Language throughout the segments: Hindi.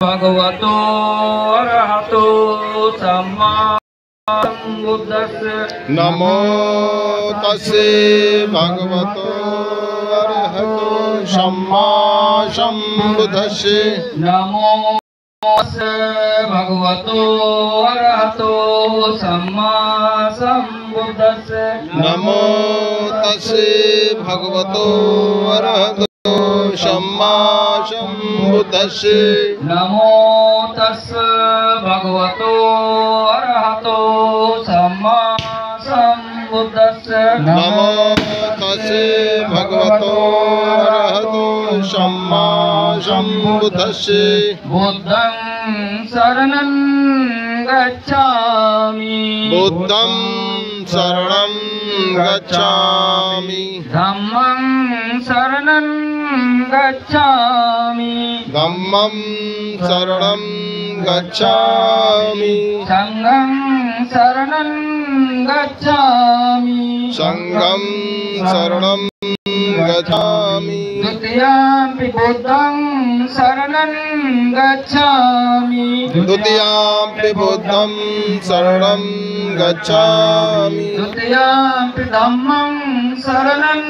भगवतो अरहतो सम्मा सम्बुद्धस्स। नमो तस्से भगवतो अरहतो सम्मा सम्बुद्धस्से। नमो तस्से भगवतो अरहतो सम्मा सम्बुद्धस्से। नमो तस्से भगवतो अरहतो सम्मा सम्बुद्धस्से। नमो तस्से भगवतो अरहतो सम्मा सम्बुद्धस्से। नमो तस्से भगवतो अरहतो सम्मा सम्बुद्धस्से। बुद्धं शरणं गच्छामि। बुद्धं शरणं गच्छामि। धम्मं शरणं गच्छामि। धम्मं शरणं गच्छामि। संघं शरणं गच्छामि। संघं शरणं गच्छामि। द्वितीयंपि बुद्धं शरणं गच्छामि। द्वितीयंपि बुद्धं शरणं गच्छामि। द्वितीयंपि धम्मं शरणं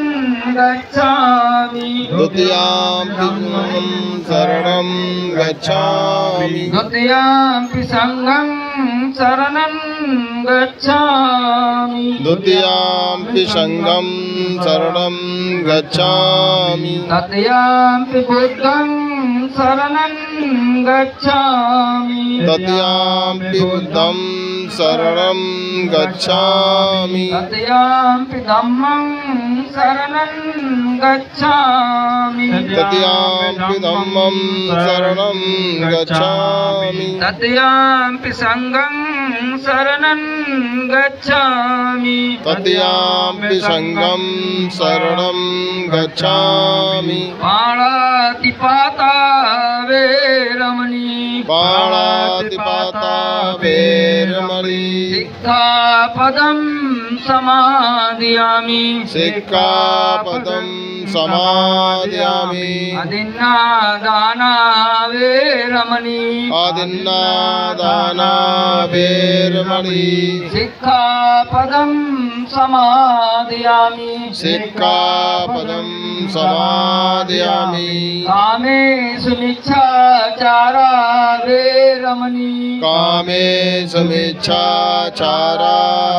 गच्छामि। द्वितीयंपि धम्मं शरणं गच्छामि। द्वितीयंपि संघं शरणं गच्छामि। द्वितीयंपि संघं शरणं गच्छामि। तृतीयंपि बुद्धं शरणं गच्छामि। तृतीयंपि बुद्धं शरणं गच्छामि। तृतीयंपि धम्मं शरणं गच्छामि। तृतीयंपि धम्मं शरणं गच्छामि। तृतीयंपि संघं शरणं गच्छामि। तृतीयंपि संघं शरणं गच्छामि। पाणातिपाता वेरमणि। पाणातिपाता वेरमणि। सिक्खापदं समादयामि। सिक्खापदं समादयामि। अदिन्नादाना वेरमणि। अदिन्नादाना वेरमणि। सिक्खापदं समादयामि। सिक्खापदं समादयामि। कामेषु मिच्छाचारा वेरमणि। कामेषु मिच्छाचारा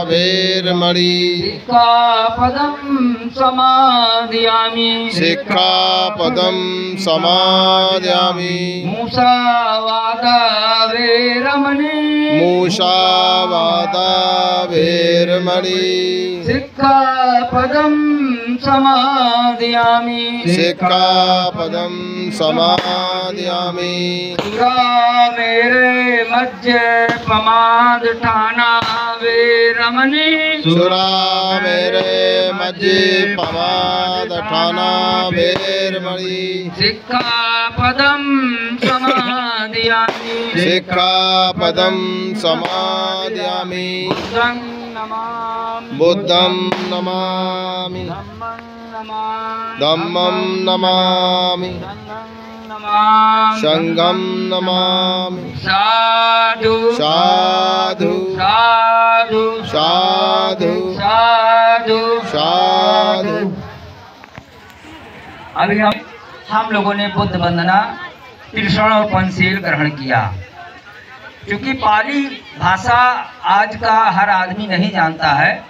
वेरमणि। सिक्खापदं समादयामि। सिक्खापदं समादयामि। मुसावादा वेरमणि। मूषावादा वेरमणि। सिक्खापदं समादयामि। सिक्खापदं समादयामि। मेरे मध्य प्रमाद ठाना वेरमणि। सुरा मेरे मज्जे पमाद ठाना वेरमणि। सिक्खापदं समादयामि। सिक्खापदं समादयामि। बुद्धं नमामि। बुद्धं नमामि। धम्मं नमामि। संघं नमामि। साधु साधु साधु साधु साधु साधु। अभी हम लोगों ने बुद्ध वंदना त्रिशरण और पंचशील ग्रहण किया। क्योंकि पाली भाषा आज का हर आदमी नहीं जानता है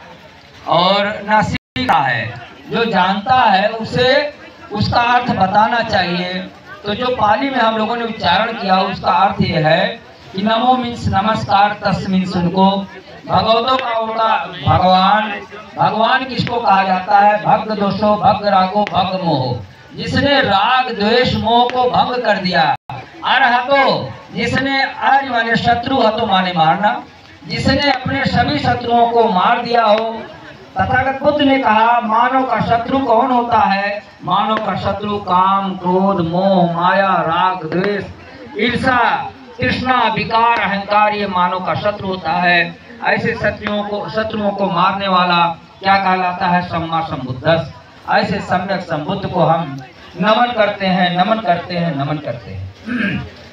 और न सीखा है। जो जानता है उसे उसका अर्थ बताना चाहिए। तो जो पाली में हम लोगों ने उच्चारण किया उसका अर्थ ये है कि नमो मीन्स नमस्कार, तस् मीन्स उनको, भगवतों का होता भगवान। भगवान किसको कहा जाता है? भग दोषो भग रागो भग मोह। जिसने राग द्वेष मोह को भंग कर दिया। अरहतो जिसने अर्य माने शत्रु, हतो माने मारना, जिसने अपने सभी शत्रुओं को मार दिया हो। तथागत बुद्ध ने कहा मानव का शत्रु कौन होता है? मानव का शत्रु काम, क्रोध, मोह, माया, राग, द्वेष, ईर्षा, तृष्णा, विकार, अहंकार, ये मानव का शत्रु होता है। ऐसे शत्रुओं को मारने वाला क्या कहलाता है? सम्मा सम्बुद्धस्स। ऐसे सम्यक संबुद्ध को हम नमन करते हैं, नमन करते हैं, नमन करते हैं।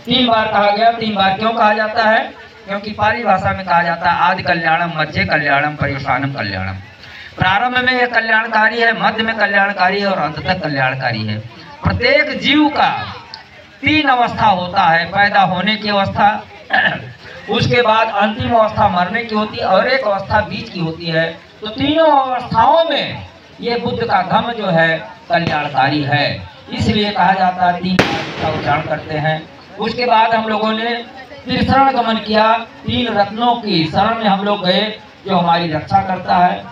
3 बार कहा गया। 3 बार क्यों कहा जाता है? क्योंकि पाली भाषा में कहा जाता है आदि कल्याणम, मध्य कल्याणम, पर्युषानम कल्याणम। प्रारंभ में यह कल्याणकारी है, मध्य में कल्याणकारी है और अंत तक कल्याणकारी है। प्रत्येक जीव का 3 अवस्था होता है, पैदा होने की अवस्था, उसके बाद अंतिम अवस्था मरने की होती है और एक अवस्था बीच की होती है। तो तीनों अवस्थाओं में ये बुद्ध का धम्म जो है कल्याणकारी है, इसलिए कहा जाता है 3 बार का उच्चारण करते हैं। उसके बाद हम लोगों ने फिर शरण गमन किया, 3 रत्नों की शरण में हम लोग गए जो हमारी रक्षा करता है।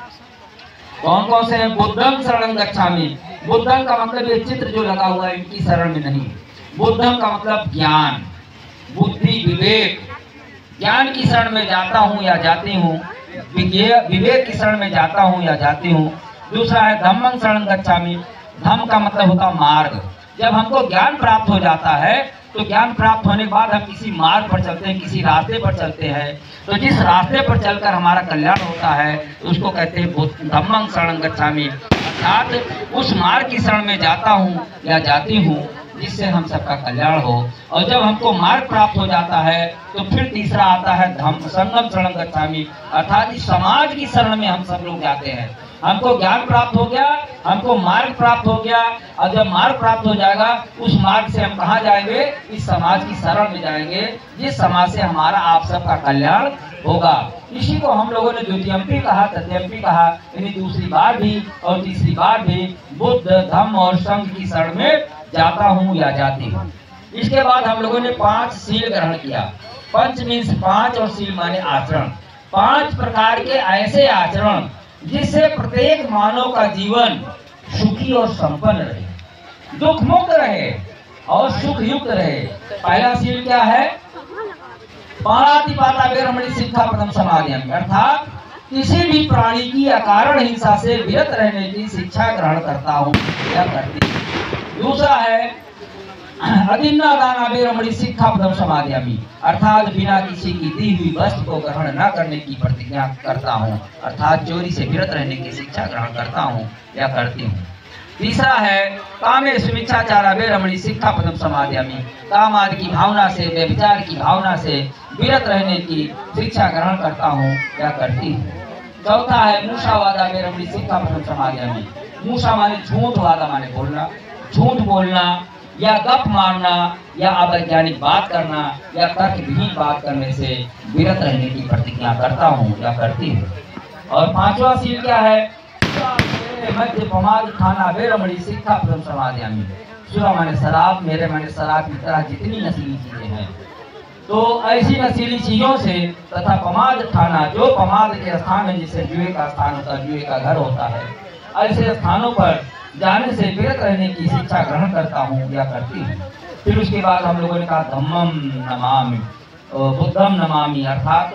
कौन कौन से हैं? बुद्धम शरणं गच्छामि। बुद्धम का मतलब ये चित्र जो लगा हुआ है इनकी शरण में नहीं। बुद्धम का मतलब ज्ञान, बुद्धि, विवेक, ज्ञान की शरण में जाता हूँ या जाती हूँ, विवेक की शरण में जाता हूँ या जाती हूँ। दूसरा है धम्मं शरणं गच्छामि। धम्म का मतलब होता मार्ग। जब हमको ज्ञान प्राप्त हो जाता है तो ज्ञान प्राप्त होने के बाद हम किसी मार्ग पर चलते हैं, किसी रास्ते पर चलते हैं। तो जिस रास्ते पर चलकर हमारा कल्याण होता है उसको कहते हैं धम्मं शरणं गच्छामि, अर्थात उस मार्ग की शरण में जाता हूँ या जाती हूँ जिससे हम सबका कल्याण हो। और जब हमको मार्ग प्राप्त हो जाता है तो फिर तीसरा आता है धम्म संगम शरणं गच्छामि, अर्थात इस समाज की शरण में हम सब लोग जाते हैं। हमको ज्ञान प्राप्त हो गया, हमको मार्ग प्राप्त हो गया, और जब मार्ग प्राप्त हो जाएगा उस मार्ग से हम कहाँ जाएंगे? इस समाज की शरण में जाएंगे, जिस समाज से हमारा आप सबका कल्याण होगा। इसी को हम लोगों ने द्वितीयंपी कहा, तृतीयंपी कहा, यानी दूसरी बार भी और तीसरी बार भी बुद्ध, धम्म और संघ की शरण में जाता हूँ या जाती हूँ। इसके बाद हम लोगों ने 5 शील ग्रहण किया। पंच मीन्स 5 और शील माने आचरण। 5 प्रकार के ऐसे आचरण जिससे प्रत्येक मानव का जीवन सुखी और संपन्न रहे, दुख मुक्त रहे और सुख युक्त रहे। पहला शील क्या है? पाणातिपाता वेरमणि सिक्खापदं समादयामि, अर्थात किसी भी प्राणी की अकारण हिंसा से विरत रहने की शिक्षा ग्रहण करता हूँ या करती हूँ। दूसरा है अदिन्ना दाना वेरमणि सिक्खापदं समादयामि, अर्थात बिना किसी की दी हुई वस्तु को ग्रहण न करने की प्रतिज्ञा करता हूँ, अर्थात चोरी से विरत रहने की शिक्षा ग्रहण करता हूँ या करती हूँ। तीसरा है कामेषु मिच्छाचारा वेरमणि सिक्खापदं समादयामि, काम आदि की भावना से, व्यभिचार की भावना से विरत रहने की शिक्षा ग्रहण करता हूँ या करती हूँ। चौथा है मूषावादा वेरमणि सिक्खापदं समादयामि। मूषा माने झूठ, वादा माने बोलना, झूठ बोलना या गप मारना या अवैज्ञानिक बात करना या तर्कविहीन बात करने से विरत रहने की प्रतिज्ञा करता हूँ या करती हूँ। और 5वां शील क्या है? मध्य प्रमाद खाना वेरमणि सिक्खापदं समादयामि। सुरा माने शराब, मेरे माने शराब की तरह जितनी नशीली चीजें हैं, तो ऐसी नशीली चीजों से तथा प्रमाद खाना, जो प्रमाद के स्थान है जिससे जुए का स्थान होता है, जुए का घर होता है, ऐसे स्थानों पर जाने से विरत रहने की शिक्षा ग्रहण करता हूँ या करती हूँ। फिर उसके बाद हम लोगों ने कहा धम्मं नमामि, बुद्धं नमामि, अर्थात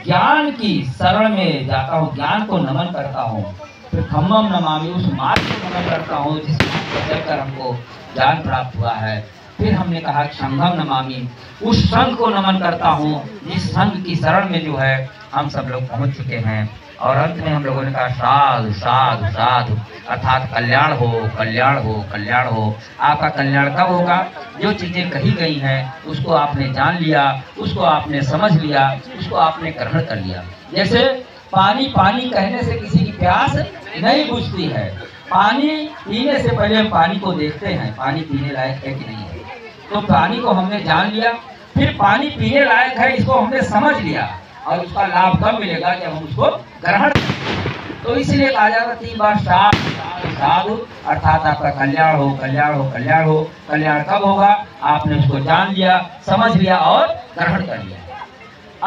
ज्ञान की शरण में जाता हूँ, ज्ञान को नमन करता हूँ। फिर धम्मं नमामि, उस मार्ग को नमन करता हूँ जिस मार्ग पर चलकर हमको ज्ञान प्राप्त हुआ है। फिर हमने कहा संघं नमामि, उस संघ को नमन करता हूँ जिस संघ की शरण में जो है हम सब लोग पहुँच चुके हैं। और अंत में हम लोगों ने कहा साधु साधु साधु, अर्थात कल्याण हो, कल्याण हो, कल्याण हो। आपका कल्याण कब होगा? जो चीजें कही गई हैं उसको आपने जान लिया, उसको आपने समझ लिया, उसको आपने ग्रहण कर लिया। जैसे पानी पानी कहने से किसी की प्यास नहीं बुझती है। पानी पीने से पहले हम पानी को देखते हैं, पानी पीने लायक है कि नहीं है। तो पानी को हमने जान लिया, फिर पानी पीने लायक है इसको हमने समझ लिया, और उसका लाभ कब मिलेगा? जब हम उसको ग्रहण। तो इसलिए कहा जाता 3 बार साधु साधु साधु, अर्थात आपका कल्याण हो, कल्याण हो, कल्याण हो। कल्याण कब होगा? आपने उसको जान लिया, समझ लिया और ग्रहण कर लिया।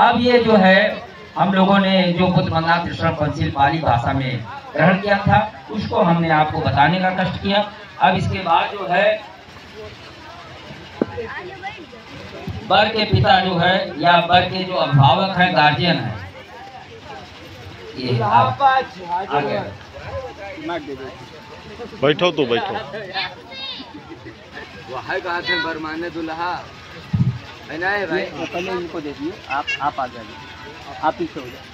अब ये जो है हम लोगों ने जो बुद्ध मंगला त्रिशरण पंचशील पाली भाषा में ग्रहण किया था उसको हमने आपको बताने का कष्ट किया। अब इसके बाद जो है वर के पिता जो है या वर के जो अभिभावक हैं, गार्जियन है, ये आप आगे बैठो तो बैठो। वो है कहाँ थे बरमाने दुल्हा है ना? भाई पहले इनको दे दिए, आप आ जाइए, आप पीछे हो जाए।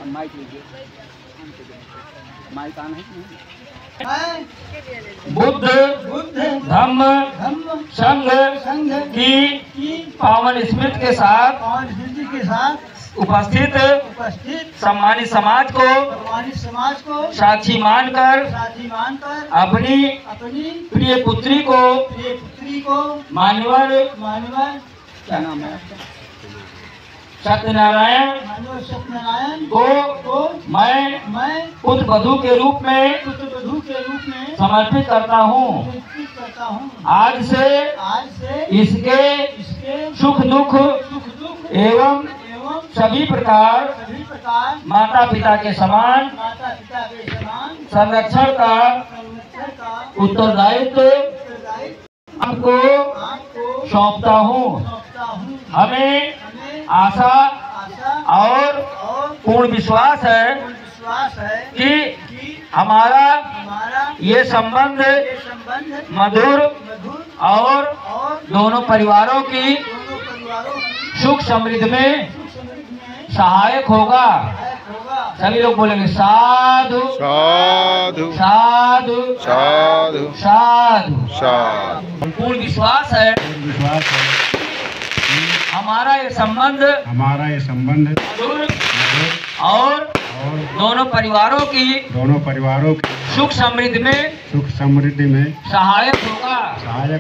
माइक लीजिए, माइक ऑन है कि नहीं? बुद्ध धम्म संघ की पावन स्मृति के साथ उपस्थित सम्मानित समाज को साक्षी मानकर अपनी प्रिय पुत्री को मान्यवर क्या नाम है सत्यनारायण को मैं पुत्र वधू के रूप में समर्पित करता हूँ। आज से इसके सुख दुख एवं सभी प्रकार माता पिता के समान संरक्षण का उत्तरदायित्व आपको सौंपता हूँ। हमें आशा और पूर्ण विश्वास है कि हमारा ये संबंध मधुर और दोनों परिवारों की सुख समृद्धि में सहायक होगा। सभी लोग बोलेंगे साधु साधु साधु साधु साधु साधु। पूर्ण विश्वास है हमारा ये संबंध मधुर और दोनों परिवारों की सुख समृद्धि में सहायक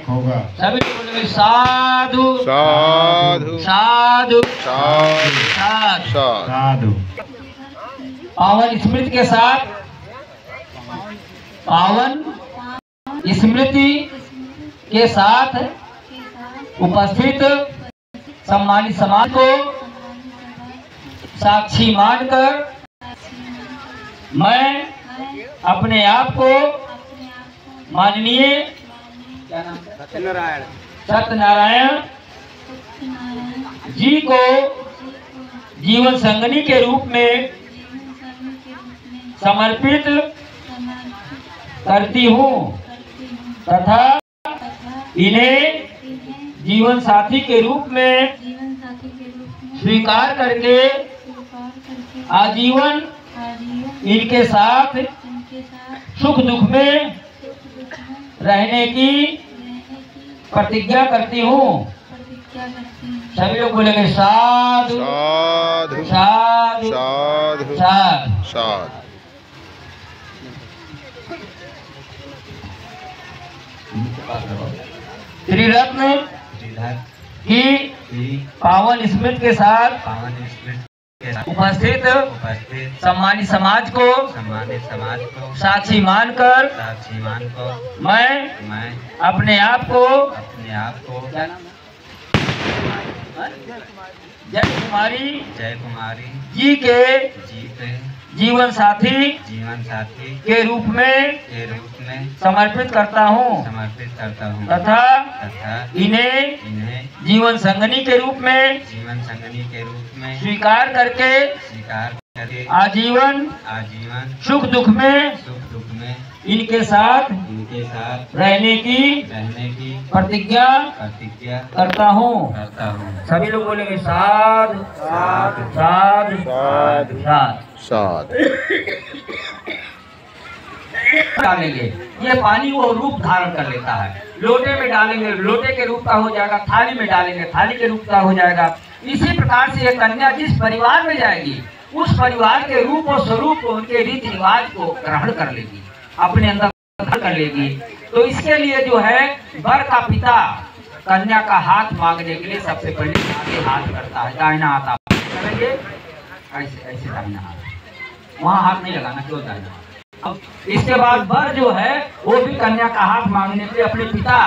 होगा। सभी बोलेंगे साधु साधु साधु साधु साधु। साधु। पावन स्मृति के साथ उपस्थित सम्मानित समाज को साक्षी मानकर मैं अपने आप को माननीय सत्यनारायण जी को जीवन संगनी के रूप में समर्पित करती हूँ तथा इन्हें जीवन साथी के रूप में स्वीकार करके आजीवन इनके साथ सुख दुख में रहने की प्रतिज्ञा करती हूँ। सभी लोग बोलेंगे साधु साधु साधु साधु साधु। साधु। त्रिरत्न की पावन स्मृति के साथ उपस्थित सम्मानित समाज को साक्षी मानकर मैं अपने आप को जय कुमारी जी के जीवन साथी के रूप में समर्पित करता हूँ तथा इन्हें जीवन संगनी के रूप में स्वीकार करके आजीवन सुख दुख में इनके साथ रहने की प्रतिज्ञा करता हूँ। सभी लोग बोलेंगे साधु साधु साधु साधु साधु। साधु। डालेंगे ये पानी वो रूप धारण कर लेता है। लोटे में डालेंगे लोटे के रूप का हो जाएगा, थाली में डालेंगे थाली के रूप का हो जाएगा। इसी प्रकार से ये कन्या जिस परिवार में जाएगी उस परिवार के रूप और स्वरूप को उनके रीति रिवाज को ग्रहण कर लेगी, अपने अंदर ग्रहण कर लेगी। तो इसके लिए जो है वर का पिता कन्या का हाथ मांगने के लिए सबसे पहले आगे हाथ करता है, दाहिना हाथ आप करेंगे ऐसे ऐसे दाहिना हाथ, वहाँ हाथ नहीं लगाना, क्यों दाहिना। अब इसके बाद वर जो है वो भी कन्या का हाथ मांगने के लिए अपने पिता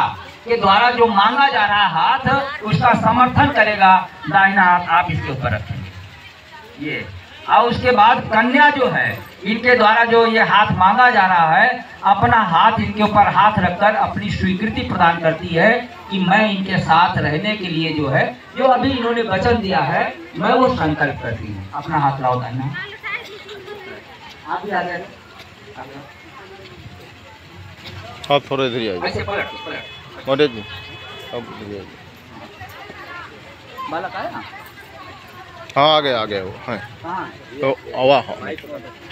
के द्वारा जो मांगा जा रहा हाथ उसका समर्थन करेगा। दाहिना हाथ आप इसके ऊपर रखेंगे ये, और उसके बाद कन्या जो है इनके द्वारा जो ये हाथ मांगा जा रहा है अपना हाथ इनके ऊपर हाथ रखकर अपनी स्वीकृति प्रदान करती है कि मैं इनके साथ रहने के लिए जो है जो अभी इन्होंने वचन दिया है मैं वो संकल्प करती हूँ। अपना हाथ लाओ दाहिना, आप भी आ गए हाथ थोड़ा इधर ही आइए। ऐसे पलट मोटे जी अब इधर ही आइए। बालक आया ना, हाँ आ गए वो हैं कहाँ तो आवा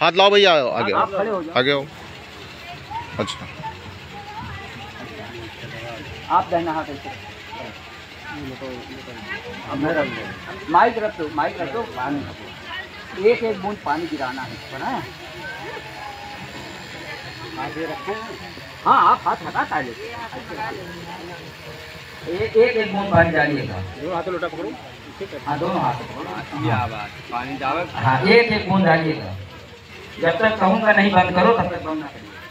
हाथ लाओ भैया आगे आप खड़े हो जाओ। आगे आओ। अच्छा आप दाहिना हाथ ऐसे अब मैं रख दो, माइक रख दो, माइक रख दो, पानी एक एक बूंद पानी गिराना है बना है। हाथ ये रखो, हाँ आप हाथ हटा डालिए, एक एक बूंद पानी डालिएगा। दोनों हाथों लोटा पकड़ो, हाँ दोनों हाथ पकड़ो। ये आवाज पानी डालो, हाँ एक एक बूंद डालिएगा। जब तक कहूँगा नहीं बंद करो तब तक बंद ना करिए।